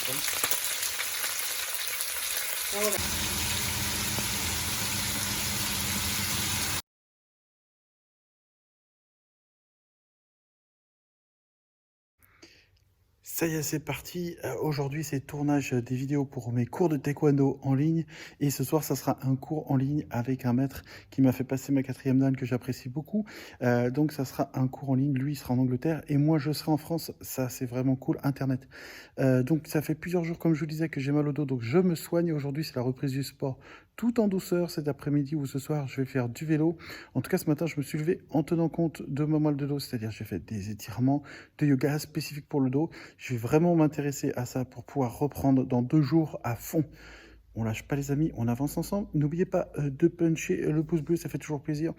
Voilà. Ça y est, c'est parti. Aujourd'hui, c'est tournage des vidéos pour mes cours de taekwondo en ligne. Et ce soir, ça sera un cours en ligne avec un maître qui m'a fait passer ma 4e dan que j'apprécie beaucoup. Donc, ça sera un cours en ligne. Lui, il sera en Angleterre et moi, je serai en France. Ça, c'est vraiment cool. Internet. Donc, ça fait plusieurs jours, comme je vous disais, que j'ai mal au dos. Donc, je me soigne. Aujourd'hui, c'est la reprise du sport tout en douceur. Cet après-midi ou ce soir, je vais faire du vélo. En tout cas, ce matin, je me suis levé en tenant compte de mon mal de dos. C'est-à-dire, j'ai fait des étirements de yoga spécifiques pour le dos. Je vais vraiment m'intéresser à ça pour pouvoir reprendre dans 2 jours à fond. On lâche pas les amis, on avance ensemble. N'oubliez pas de puncher le pouce bleu, ça fait toujours plaisir.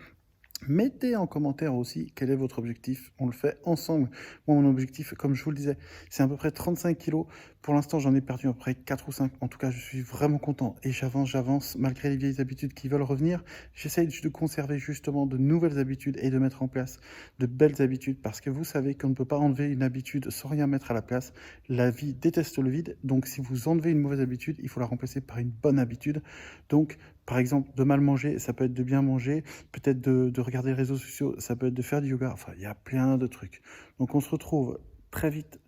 Mettez en commentaire aussi quel est votre objectif. On le fait ensemble. Moi, mon objectif, comme je vous le disais, c'est à peu près 35 kilos. Pour l'instant, j'en ai perdu à peu près 4 ou 5. En tout cas, je suis vraiment content. Et j'avance, malgré les vieilles habitudes qui veulent revenir. J'essaye de conserver justement de nouvelles habitudes et de mettre en place de belles habitudes. Parce que vous savez qu'on ne peut pas enlever une habitude sans rien mettre à la place. La vie déteste le vide. Donc, si vous enlevez une mauvaise habitude, il faut la remplacer par une bonne habitude. Donc, par exemple, de mal manger, ça peut être de bien manger, peut-être de regarder les réseaux sociaux, ça peut être de faire du yoga, enfin, il y a plein de trucs. Donc, on se retrouve très vite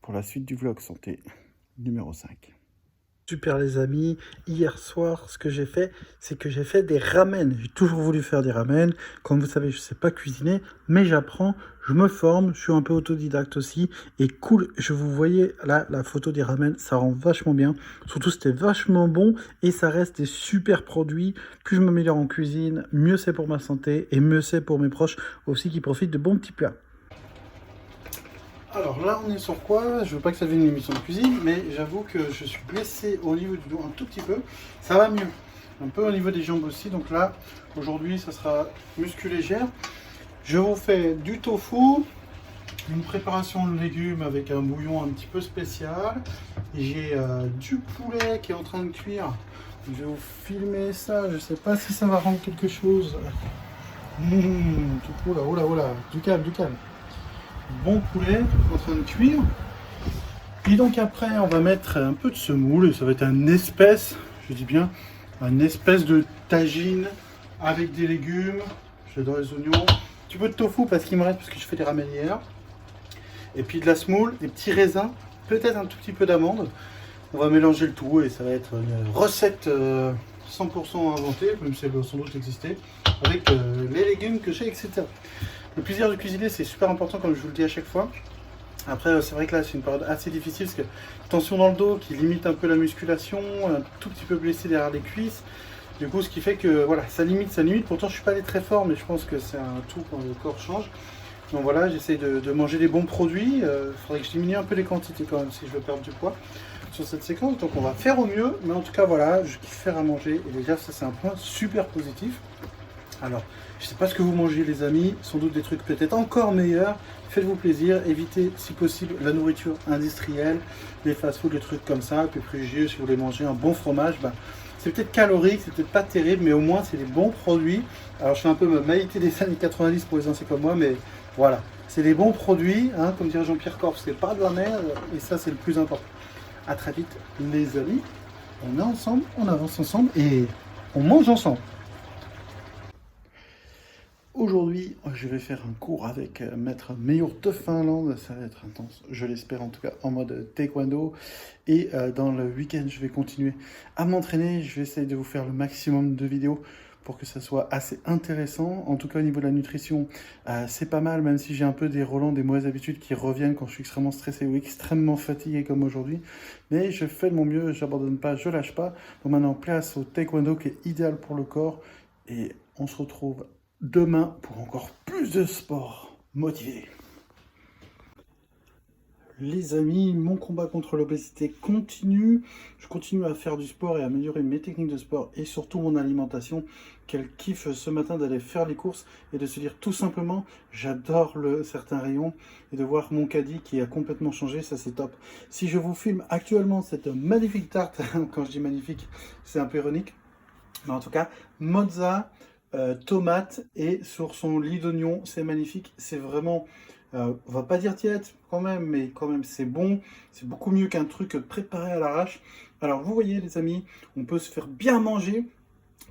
pour la suite du vlog santé numéro 5. Super les amis, hier soir ce que j'ai fait, c'est que j'ai fait des ramen. J'ai toujours voulu faire des ramen. Comme vous savez, je ne sais pas cuisiner, mais j'apprends, je me forme, je suis un peu autodidacte aussi. Et cool, je vous voyais là la photo des ramen, ça rend vachement bien. Surtout c'était vachement bon et ça reste des super produits. Plus je m'améliore en cuisine, mieux c'est pour ma santé et mieux c'est pour mes proches aussi qui profitent de bons petits plats. Alors là, on est sur quoi? Je veux pas que ça devienne une émission de cuisine, mais j'avoue que je suis blessé au niveau du dos un tout petit peu. Ça va mieux. Un peu au niveau des jambes aussi. Donc là, aujourd'hui, ça sera muscu légère. Je vous fais du tofu, une préparation de légumes avec un bouillon un petit peu spécial. J'ai du poulet qui est en train de cuire. Je vais vous filmer ça. Je sais pas si ça va rendre quelque chose. Tout oula, du calme, du calme. Bon poulet en train de cuire. Et donc après, on va mettre un peu de semoule. Et ça va être un espèce, je dis bien, un espèce de tagine avec des légumes. J'adore les oignons. Un petit peu de tofu parce qu'il me reste, parce que je fais des ramen hier. Et puis de la semoule, des petits raisins, peut-être un tout petit peu d'amande. On va mélanger le tout et ça va être une recette 100% inventée, même si elle doit sans doute exister, avec les légumes que j'ai, etc. Le plaisir de cuisiner, c'est super important, comme je vous le dis à chaque fois. Après, c'est vrai que là, c'est une période assez difficile parce que tension dans le dos qui limite un peu la musculation, un tout petit peu blessé derrière les cuisses. Du coup, ce qui fait que voilà, ça limite. Pourtant, je suis pas allé très fort, mais je pense que c'est un tout quand le corps change. Donc voilà, j'essaie de manger des bons produits. Il faudrait que je diminue un peu les quantités quand même si je veux perdre du poids sur cette séquence. Donc on va faire au mieux, mais en tout cas voilà, je kiffe faire à manger. Et déjà, ça c'est un point super positif. Alors, je ne sais pas ce que vous mangez les amis, sans doute des trucs peut-être encore meilleurs. Faites-vous plaisir, évitez si possible la nourriture industrielle, les fast-food, les trucs comme ça. Puis privilégiez, si vous voulez manger un bon fromage, bah, c'est peut-être calorique, c'est peut-être pas terrible, mais au moins c'est des bons produits. Alors je fais un peu ma maïté des années 90 pour les anciens comme moi, mais voilà. C'est des bons produits, hein, comme dirait Jean-Pierre Corps, c'est pas de la merde, et ça c'est le plus important. A très vite les amis, on est ensemble, on avance ensemble, et on mange ensemble. Aujourd'hui, je vais faire un cours avec Maître Meilleur de Finlande. Ça va être intense, je l'espère en tout cas, en mode taekwondo. Et dans le week-end, je vais continuer à m'entraîner. Je vais essayer de vous faire le maximum de vidéos pour que ça soit assez intéressant. En tout cas, au niveau de la nutrition, c'est pas mal, même si j'ai un peu des relents, des mauvaises habitudes qui reviennent quand je suis extrêmement stressé ou extrêmement fatigué comme aujourd'hui. Mais je fais de mon mieux, j'abandonne pas, je lâche pas. Donc maintenant, place au taekwondo qui est idéal pour le corps. Et on se retrouve demain pour encore plus de sport motivé. Les amis, mon combat contre l'obésité continue. Je continue à faire du sport et à améliorer mes techniques de sport et surtout mon alimentation. Quel kiff ce matin d'aller faire les courses et de se dire tout simplement j'adore certains rayons et de voir mon caddie qui a complètement changé, ça c'est top. Si je vous filme actuellement cette magnifique tarte, quand je dis magnifique, c'est un peu ironique, mais en tout cas, mozza, tomate et sur son lit d'oignon, c'est magnifique, c'est vraiment On va pas dire diète quand même, mais quand même c'est bon. C'est beaucoup mieux qu'un truc préparé à l'arrache. Alors vous voyez les amis, on peut se faire bien manger.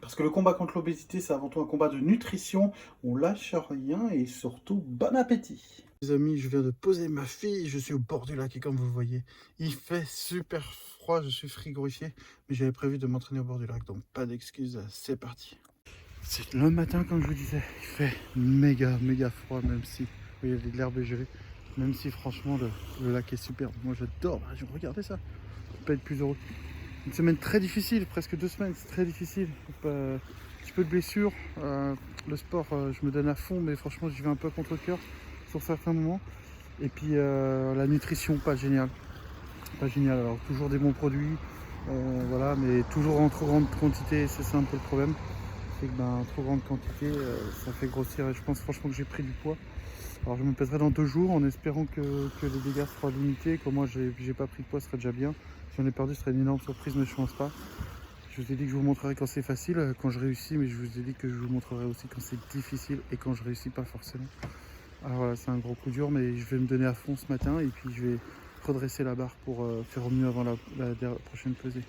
Parce que le combat contre l'obésité, c'est avant tout un combat de nutrition. On lâche rien et surtout, bon appétit. Les amis, je viens de poser ma fille. Je suis au bord du lac et comme vous le voyez, il fait super froid. Je suis frigorifié, mais j'avais prévu de m'entraîner au bord du lac. Donc pas d'excuses, c'est parti. C'est le matin, comme je vous disais. Il fait méga froid, même si, vous voyez, l'herbe est gelée. Même si franchement, le lac est superbe. Moi j'adore. Regardez ça. Je peux pas être plus heureux. Une semaine très difficile, presque 2 semaines, c'est très difficile. Un petit peu de blessures. Le sport, je me donne à fond, mais franchement, j'y vais un peu contre cœur sur certains moments. Et puis la nutrition, pas génial. Pas génial. Alors, toujours des bons produits, voilà, mais toujours en trop grande quantité, c'est ça un peu le problème. C'est que trop grande quantité, ça fait grossir. Et je pense franchement que j'ai pris du poids. Alors, je me pèserai dans 2 jours en espérant que les dégâts seront limités. Comme moi, j'ai pas pris de poids, ce serait déjà bien. Si j'en ai perdu, ce serait une énorme surprise, mais je pense pas. Je vous ai dit que je vous montrerai quand c'est facile, quand je réussis, mais je vous ai dit que je vous montrerai aussi quand c'est difficile et quand je réussis pas forcément. Alors voilà, c'est un gros coup dur, mais je vais me donner à fond ce matin et puis je vais redresser la barre pour faire au mieux avant la prochaine pesée.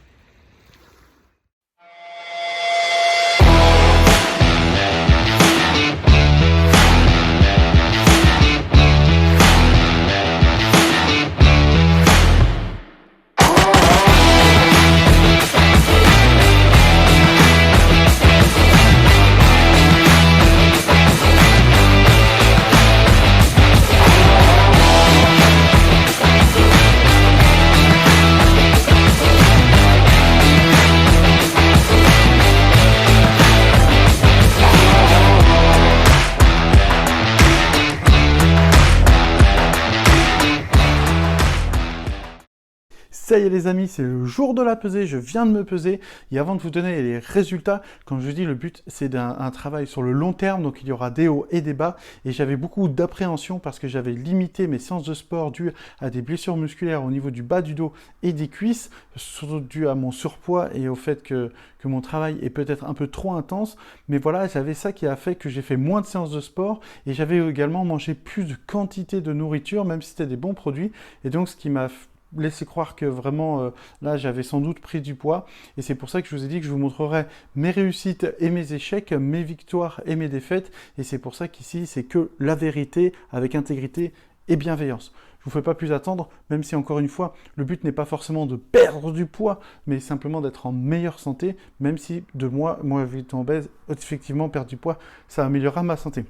Ça y est les amis, c'est le jour de la pesée, je viens de me peser et avant de vous donner les résultats, comme je dis, le but c'est un travail sur le long terme, donc il y aura des hauts et des bas et j'avais beaucoup d'appréhension parce que j'avais limité mes séances de sport dues à des blessures musculaires au niveau du bas du dos et des cuisses, surtout dû à mon surpoids et au fait que mon travail est peut-être un peu trop intense, mais voilà, j'avais ça qui a fait que j'ai fait moins de séances de sport et j'avais également mangé plus de quantité de nourriture, même si c'était des bons produits, et donc ce qui m'a laisser croire que vraiment là j'avais sans doute pris du poids et c'est pour ça que je vous ai dit que je vous montrerai mes réussites et mes échecs, mes victoires et mes défaites et c'est pour ça qu'ici c'est que la vérité avec intégrité et bienveillance. Je vous fais pas plus attendre, même si encore une fois le but n'est pas forcément de perdre du poids mais simplement d'être en meilleure santé, même si de moi étant obèse, effectivement perdre du poids ça améliorera ma santé.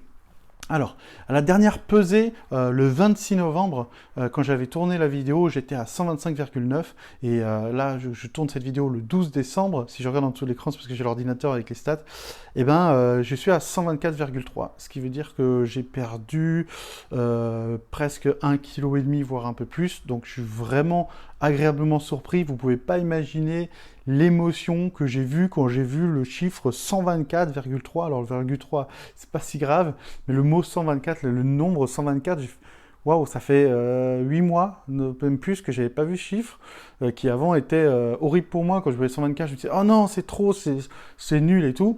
Alors, à la dernière pesée, le 26 novembre, quand j'avais tourné la vidéo, j'étais à 125,9 et là, je tourne cette vidéo le 12 décembre. Si je regarde en dessous de l'écran, c'est parce que j'ai l'ordinateur avec les stats. Et je suis à 124,3, ce qui veut dire que j'ai perdu presque 1,5 kg, voire un peu plus. Donc, je suis vraiment agréablement surpris. Vous ne pouvez pas imaginer l'émotion que j'ai vue quand j'ai vu le chiffre 124,3. Alors, le virgule 3, c'est pas si grave, mais le mot 124, le nombre 124, waouh, ça fait 8 mois, même plus, que j'avais pas vu ce chiffre, qui avant était horrible pour moi. Quand je voyais 124, je me disais, oh non, c'est trop, c'est nul et tout.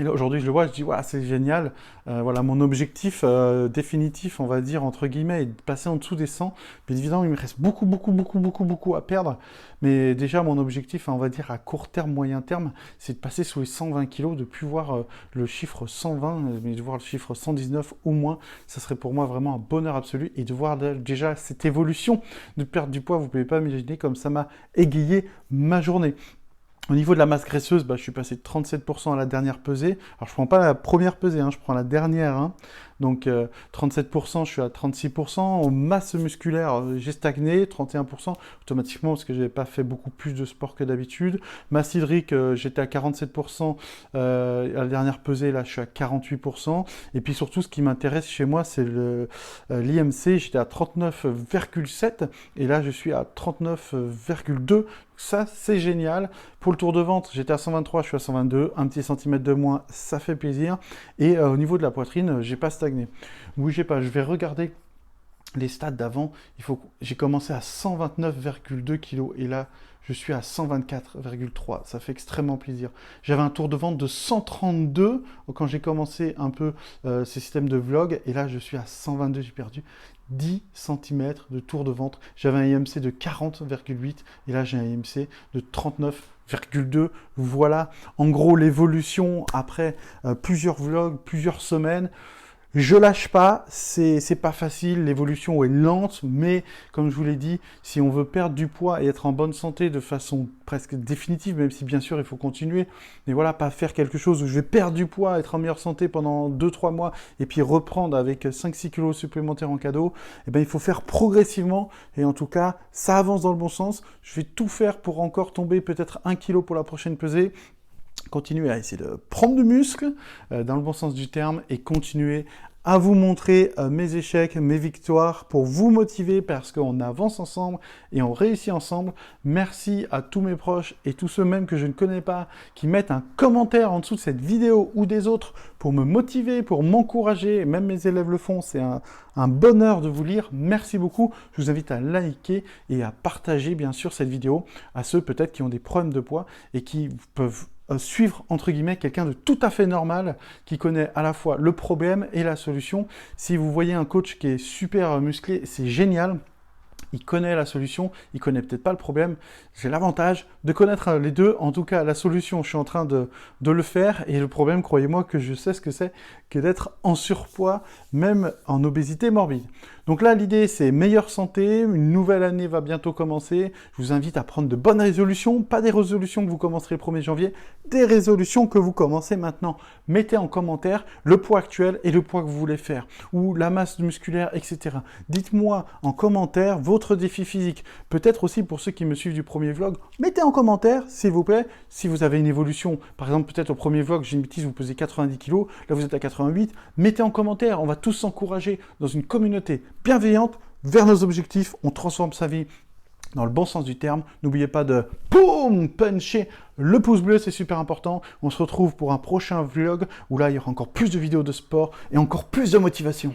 Et là, aujourd'hui, je le vois, je dis, ouais, c'est génial. Voilà, mon objectif définitif, on va dire, entre guillemets, est de passer en dessous des 100. Bien évidemment, il me reste beaucoup à perdre. Mais déjà, mon objectif, on va dire, à court terme, moyen terme, c'est de passer sous les 120 kilos, de plus voir le chiffre 120, mais de voir le chiffre 119 au moins. Ça serait pour moi vraiment un bonheur absolu. Et de voir déjà cette évolution de perdre du poids, vous ne pouvez pas imaginer comme ça m'a égayé ma journée. Au niveau de la masse graisseuse, je suis passé de 37% à la dernière pesée. Alors, je ne prends pas la première pesée, je prends la dernière. Donc, 37%, je suis à 36%. En masse musculaire, j'ai stagné, 31%, automatiquement, parce que je n'avais pas fait beaucoup plus de sport que d'habitude. Masse hydrique, j'étais à 47%. À la dernière pesée, là, je suis à 48%. Et puis, surtout, ce qui m'intéresse chez moi, c'est l'IMC. J'étais à 39,7. Et là, je suis à 39,2. Ça, c'est génial. Pour le tour de ventre, j'étais à 123, je suis à 122. Un petit centimètre de moins, ça fait plaisir. Et au niveau de la poitrine, j'ai pas stagné. Bougez pas, je vais regarder les stats d'avant, j'ai commencé à 129,2 kg et là, je suis à 124,3. Ça fait extrêmement plaisir. J'avais un tour de ventre de 132 quand j'ai commencé un peu ces systèmes de vlog et là, je suis à 122. J'ai perdu 10 cm de tour de ventre. J'avais un IMC de 40,8 et là, j'ai un IMC de 39,2. Voilà, en gros, l'évolution après plusieurs vlogs, plusieurs semaines. Je lâche pas, c'est pas facile, l'évolution est lente, mais comme je vous l'ai dit, si on veut perdre du poids et être en bonne santé de façon presque définitive, même si bien sûr il faut continuer, mais voilà, pas faire quelque chose où je vais perdre du poids, être en meilleure santé pendant 2-3 mois, et puis reprendre avec 5-6 kilos supplémentaires en cadeau, eh bien il faut faire progressivement, et en tout cas, ça avance dans le bon sens. Je vais tout faire pour encore tomber peut-être 1 kilo pour la prochaine pesée, continuer à essayer de prendre du muscle, dans le bon sens du terme, et continuer à vous montrer mes échecs, mes victoires, pour vous motiver, parce qu'on avance ensemble et on réussit ensemble. Merci à tous mes proches et tous ceux même que je ne connais pas, qui mettent un commentaire en dessous de cette vidéo ou des autres, pour me motiver, pour m'encourager. Même mes élèves le font, c'est un bonheur de vous lire. Merci beaucoup. Je vous invite à liker et à partager, bien sûr, cette vidéo à ceux peut-être qui ont des problèmes de poids et qui peuvent suivre, entre guillemets, quelqu'un de tout à fait normal, qui connaît à la fois le problème et la solution. Si vous voyez un coach qui est super musclé, c'est génial. Il connaît la solution, il connaît peut-être pas le problème. J'ai l'avantage de connaître les deux. En tout cas, la solution, je suis en train de le faire. Et le problème, croyez-moi que je sais ce que c'est que d'être en surpoids, même en obésité morbide. Donc là, l'idée, c'est meilleure santé. Une nouvelle année va bientôt commencer. Je vous invite à prendre de bonnes résolutions. Pas des résolutions que vous commencerez le 1er janvier, des résolutions que vous commencez maintenant. Mettez en commentaire le poids actuel et le poids que vous voulez faire, ou la masse musculaire, etc. Dites-moi en commentaire votre défi physique. Peut-être aussi pour ceux qui me suivent du premier vlog, mettez en commentaire, s'il vous plaît, si vous avez une évolution. Par exemple, peut-être au premier vlog, j'ai une bêtise, vous pesez 90 kg, là vous êtes à 88. Mettez en commentaire, on va tous s'encourager dans une communauté bienveillante vers nos objectifs. On transforme sa vie dans le bon sens du terme. N'oubliez pas de boum, puncher le pouce bleu, c'est super important. On se retrouve pour un prochain vlog où là, il y aura encore plus de vidéos de sport et encore plus de motivation.